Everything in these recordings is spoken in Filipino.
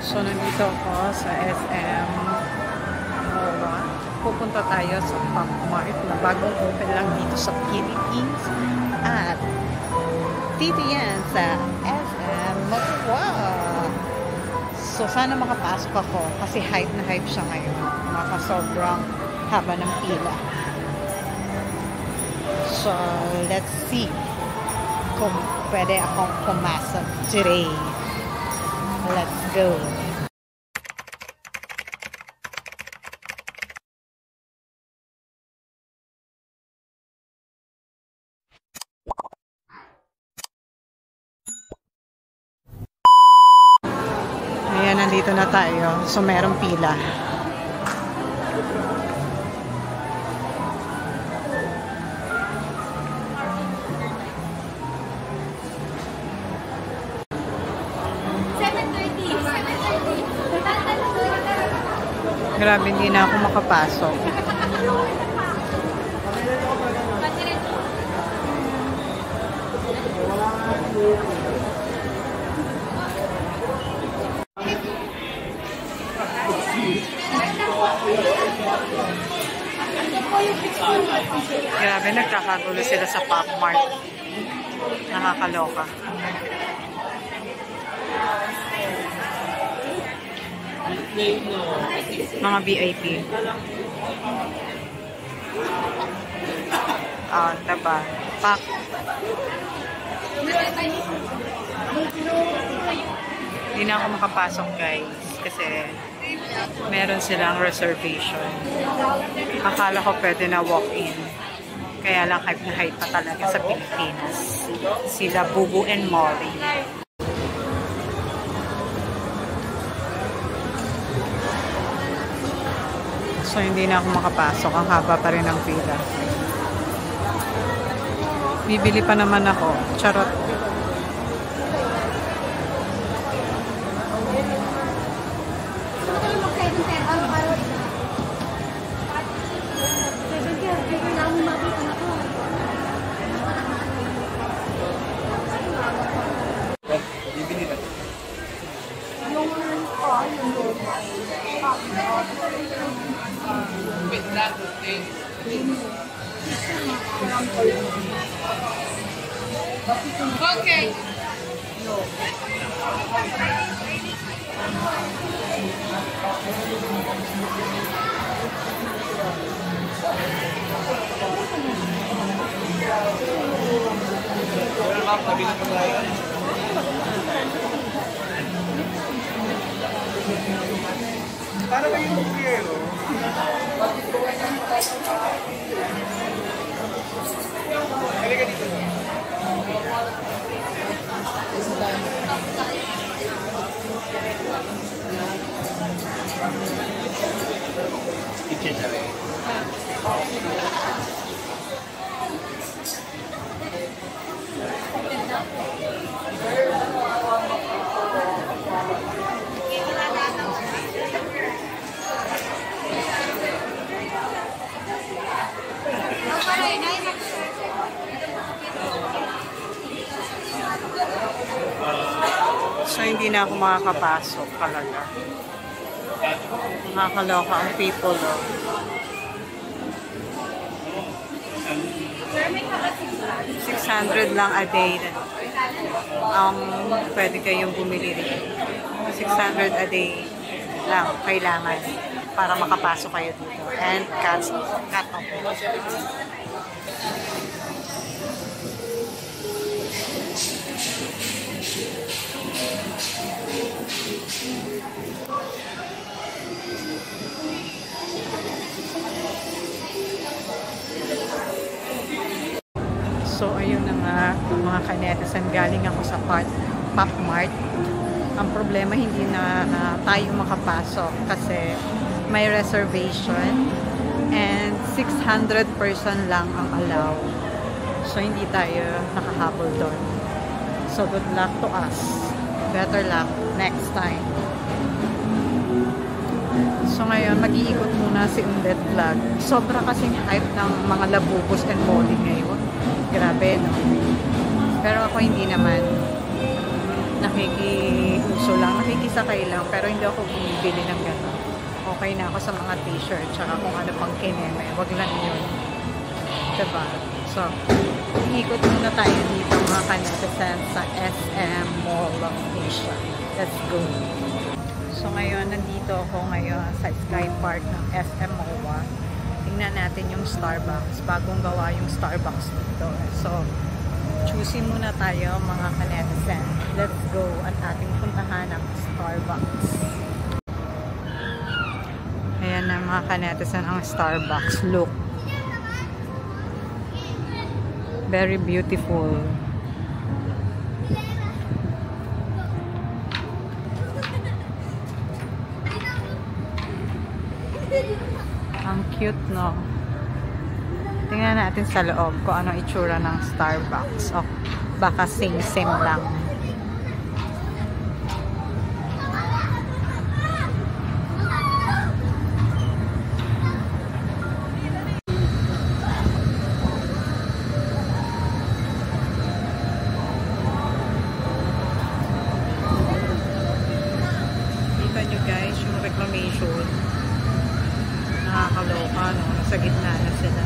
So, nandito ako sa SM MOA. Pupunta tayo sa Pop Mart na bagong open lang dito sa Philippines. At dito yan sa SM MOA. So, sana makapasok ako kasi hype na hype siya ngayon. Sobrang haba ng pila. So, let's see kung pwede akong pumasok today. Let's go. Ayan, nandito na tayo. So, merong pila. Grabe, hindi na ako makapasok. Grabe, nagkakagulo sila sa Pop Mart. Nakakaloka. Mga VIP. Diba? Pack. Hindi na ako makapasok, guys. Kasi meron silang reservation. Akala ko pwede na walk-in. Kaya lang hype na hype pa talaga sa Pilipinas. Sila Bubu and Molly. So, hindi na ako makapasok. Ang haba pa rin ng pila. Bibili pa naman ako. Charot. Okay. Para kayo mag-yelo. Halika dito. So, hindi na ako makakapasok talaga. Nakakaloka ang people, oh. $600 lang a day. Pwede kayong bumili rin. $600 a day lang kailangan para makapasok kayo dito. And cut off. So, ayun na nga, mga kanetisan, galing ako sa Pop Mart. Ang problema, hindi na tayo makapasok kasi may reservation and 600 person lang ang allow. So, hindi tayo nakahabol doon. So, good luck to us. Better luck next time. So, ngayon, mag-iikot muna si Undet Vlog. Sobra kasing hype ng mga Labubos and Molly ngayon. Grabe, no? Pero ako hindi naman. nakikiuso lang, nakikisakay lang, pero hindi ako bumibili ng gano'n. Okay na ako sa mga t-shirt, tsaka kung ano pang kineme, wag lang yun. Diba? So, iikot muna tayo dito mga kanetizen sa SM Mall of Asia. Let's go! So ngayon, nandito ako ngayon sa Sky Park ng SM MOA. Tingnan natin yung Starbucks. Bagong gawa yung Starbucks dito. So, choosy muna tayo mga kanetizen. Let's go at ating puntahan ang Starbucks. Ayan na mga kanetizen ang Starbucks. Look. Very beautiful. Ang cute, no? Tingnan natin sa loob kung ano itsura ng Starbucks. O, baka same-same lang. Kita nyo guys, yung reclamation. Nakakaloka, no? Nasa gitna na sila.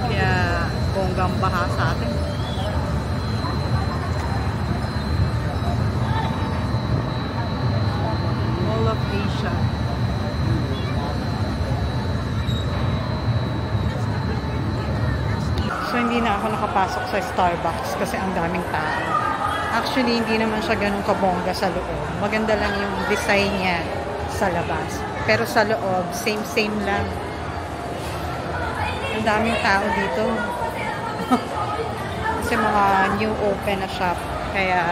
Kaya bonggang baha sa atin. Mall of Asia. So hindi na ako nakapasok sa Starbucks kasi ang daming tao. Actually, hindi naman siya ganun kabongga sa loob. Maganda lang yung design niya sa labas. Pero sa loob, same-same lang. Ang daming tao dito. Kasi mga new open na shop. Kaya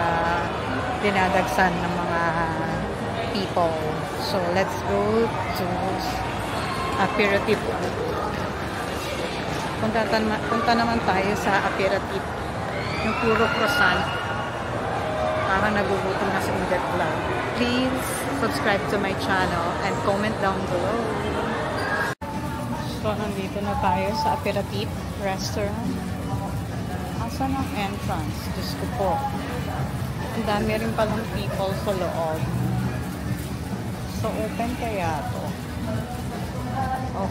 dinadagsan ng mga people. So, let's go to Aperitif. Punta naman tayo sa Aperitif. Yung puro croissant. Parang nagugutom na sa Indet Vlog. Please subscribe to my channel and comment down below. So, nandito na tayo sa Aperitif Restaurant. Asan ang entrance? Diyos ko po. Ang dami rin palang people sa loob. So, open kaya to.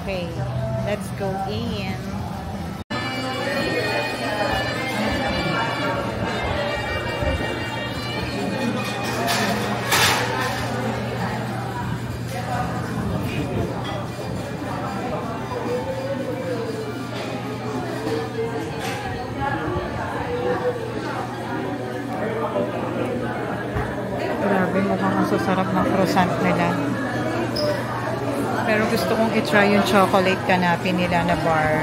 Okay, let's go in. Grabe, mukhang ang sasarap ng croissant nila. Pero gusto kong i-try yung chocolate canapé nila na bar.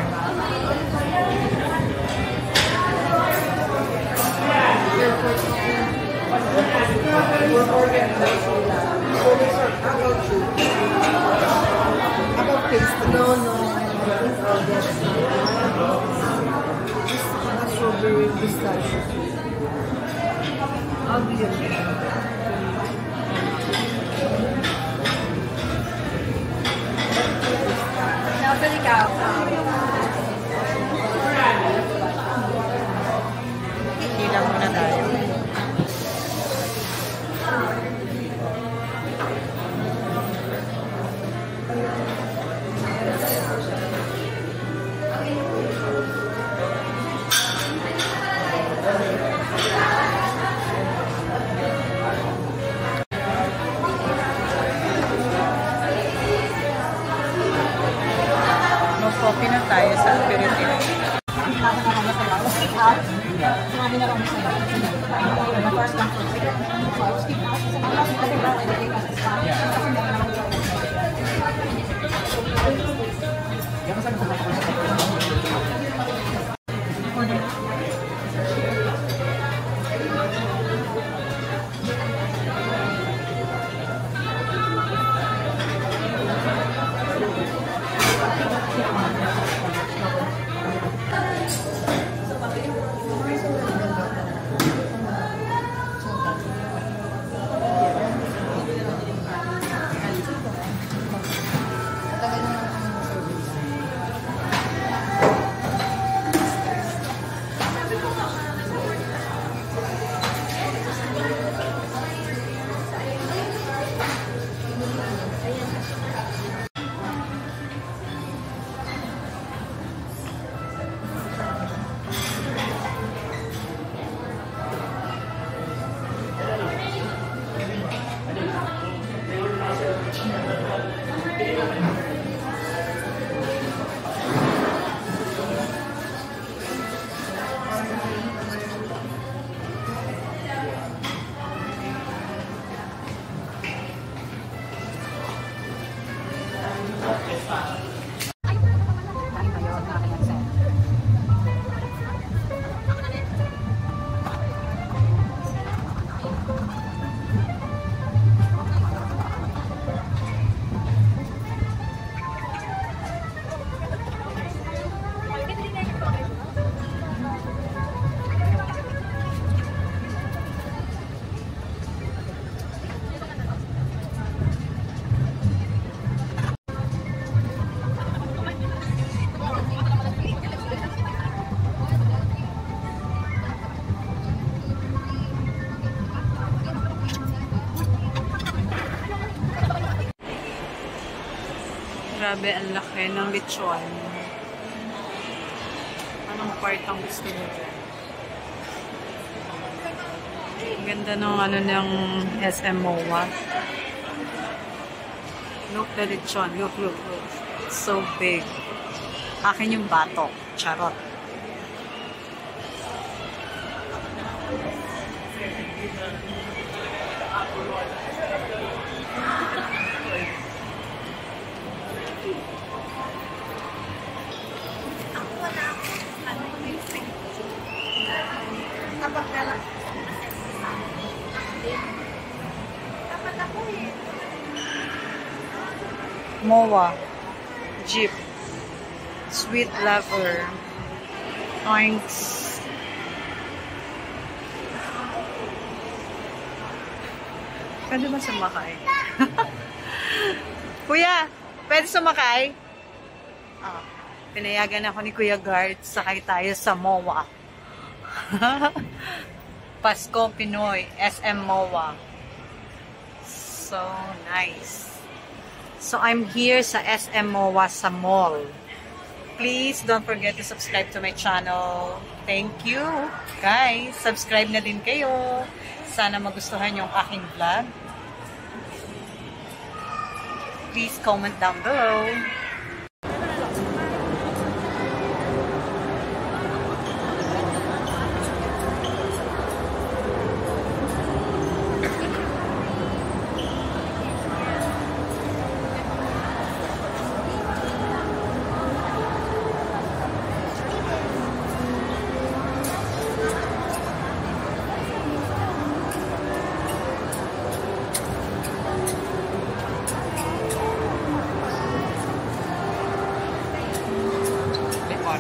About paste? No. Strawberry pistachio. I'll be Hilang muna tayo. Mag-coffee na tayo sa Aperitif. Grabe, ang laki ng lechon. Anong part ang gusto niyo dyan? Ang ganda ng ano ng SM MOA. Look the lechon. Look, look, look. It's so big. Akin yung batok. Charot. MOA. Jeep. Sweet lover. Oinks. Pwede ba sumakay? Kuya, pwede sumakay? Ah, pinayagan ako ni Kuya Guard. Sakay tayo sa MOA. Pasko Pinoy. SM MOA. So nice. So I'm here sa SM MOA sa mall. Please don't forget to subscribe to my channel. Thank you. Guys, subscribe na din kayo. Sana magustuhan yung aking vlog. Please comment down below.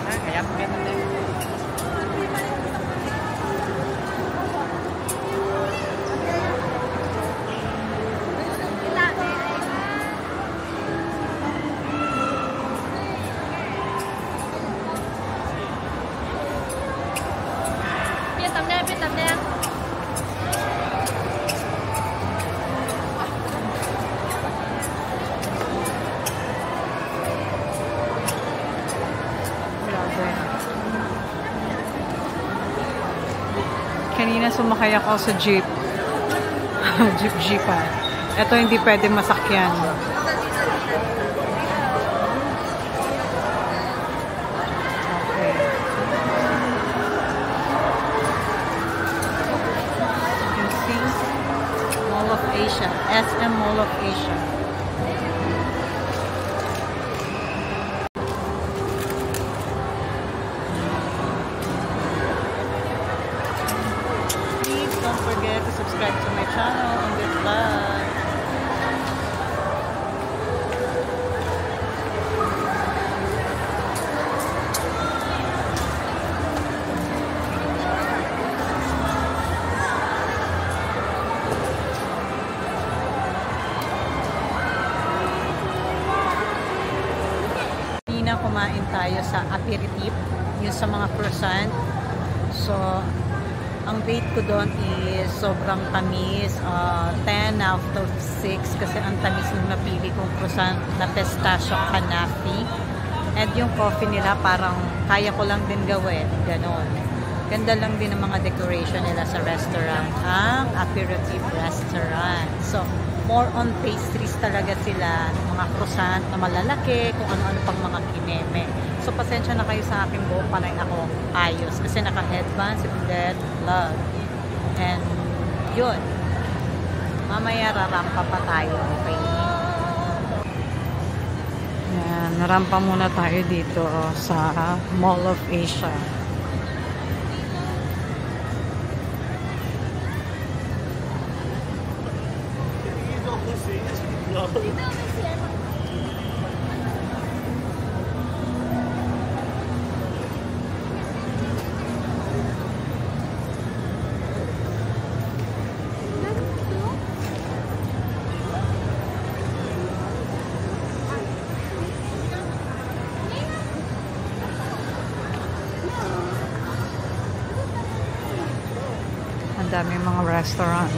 Kaya maganda din. Kanina sumakay ako sa jeep. Jeep-jeepan. Ito hindi pwede masakyan. Okay. You can see Mall of Asia. SM Mall of Asia. Don't forget to subscribe to my channel on this vlog. Kanina kumain tayo sa aperitif, yung sa mga croissant. So, ang rate ko doon is sobrang tamis, 10 out of 6 kasi ang tamis ng napili kong croissant na pistachio canafe. And yung coffee nila parang kaya ko lang din gawin, ganon. Ganda lang din ang mga decoration nila sa restaurant, ang aperitif restaurant. So, more on pastries talaga sila, mga croissant na malalaki, kung ano-ano pang mga kineme. So, pasensya na kayo sa aking buhok, panay ako ayos. Kasi naka-headbands, that vlog. And, yun. Mamaya rarampa pa tayo, okay? Yan, narampa muna tayo dito sa Mall of Asia. Ang dami mga restaurant.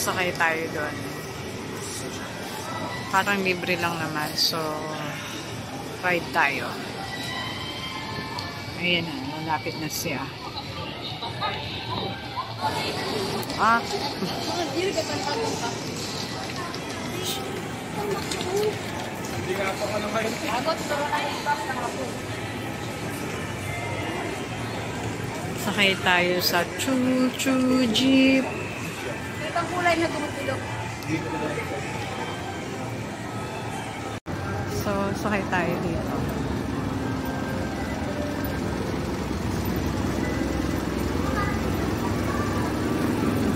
sasakay tayo doon. Parang libre lang naman. So, ride tayo. Ayan na, malapit na siya. Ah. Sakay tayo sa Choo-Choo Jeep. Itang kulay na tumutulog. So, sakay tayo dito.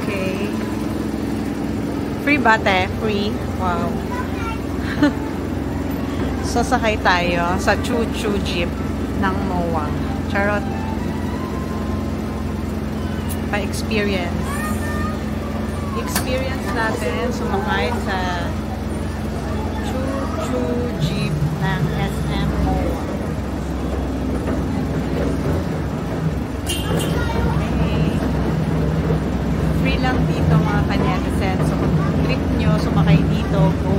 Okay. Free ba, te? Free? Wow. So, sakay tayo sa Choo-Choo Jeep ng MOA. Charot. Pa-experience. Experience natin sumakay sa Choo-Choo Jeep ng SM MOA. Okay. Free lang dito mga kanetizen. So kung trip nyo, sumakay dito, go.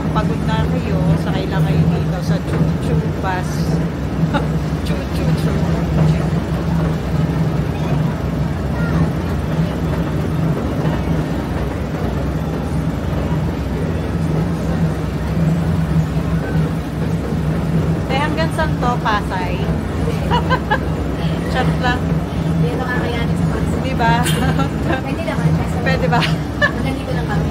Kung pagod na kayo, sakay lang kayo dito sa Choo-Choo bus. Choo-Choo Jeep. Saan to? Pasay? Chat lang. Hindi ito kakayanin sa Pasay. Di ba? Pwede naman. Pwede ba? Nandito lang kami.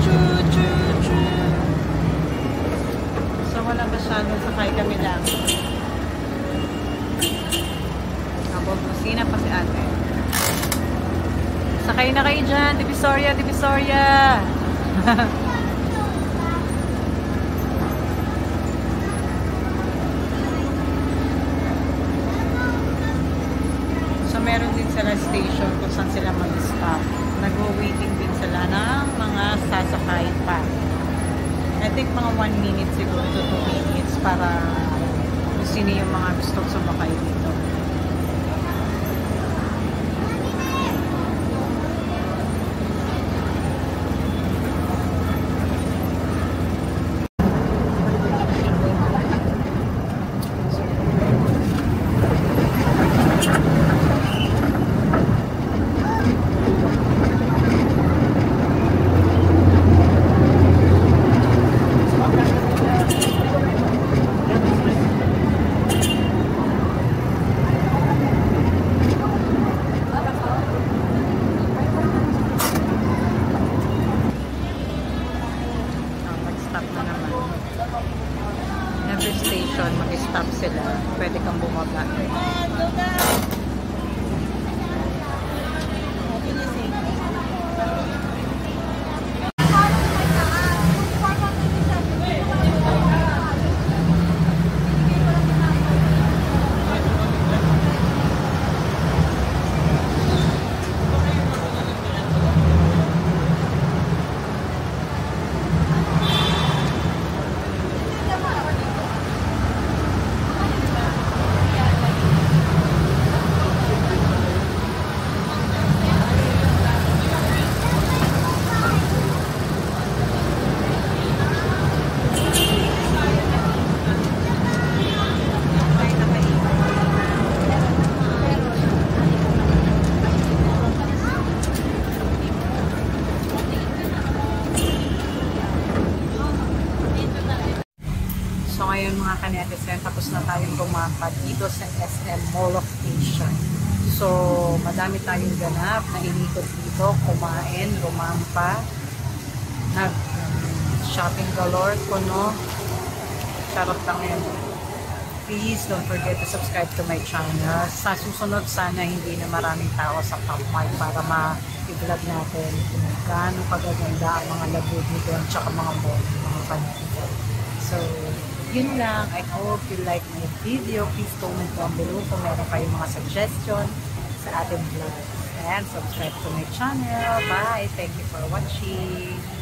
Choo, choo, choo. So, wala masyadong sakay kami lang. Abog, masina pa si ate. Sakay na kayo dyan. Divisoria, Divisoria. Meron din sila station kung saan sila mag-stop. Nag-waiting din sila ng mga sasakay pa. I think mga 1 minute siguro to 2 minutes para kung sino yung mga gustong sumakay dito. Every station, mag-stop sila. Pwede kang bumaba. So ngayon mga kanetizen, tapos na tayong rumapad dito sa SM Mall of Asia. So madami tayong ganap na inikot dito, kumain, rumampa, nag-shopping galore, kuno. Charot lang yun. Please don't forget to subscribe to my channel. Sa susunod sana hindi na maraming tao sa PopMart para ma-vlog natin kung gaano kagaganda ang mga labod nito at saka mga mall, mga kanetizen. So yun lang. I hope you like my video. Please comment down below kung meron kayong mga suggestion sa ating vlog. And subscribe to my channel. Bye! Thank you for watching.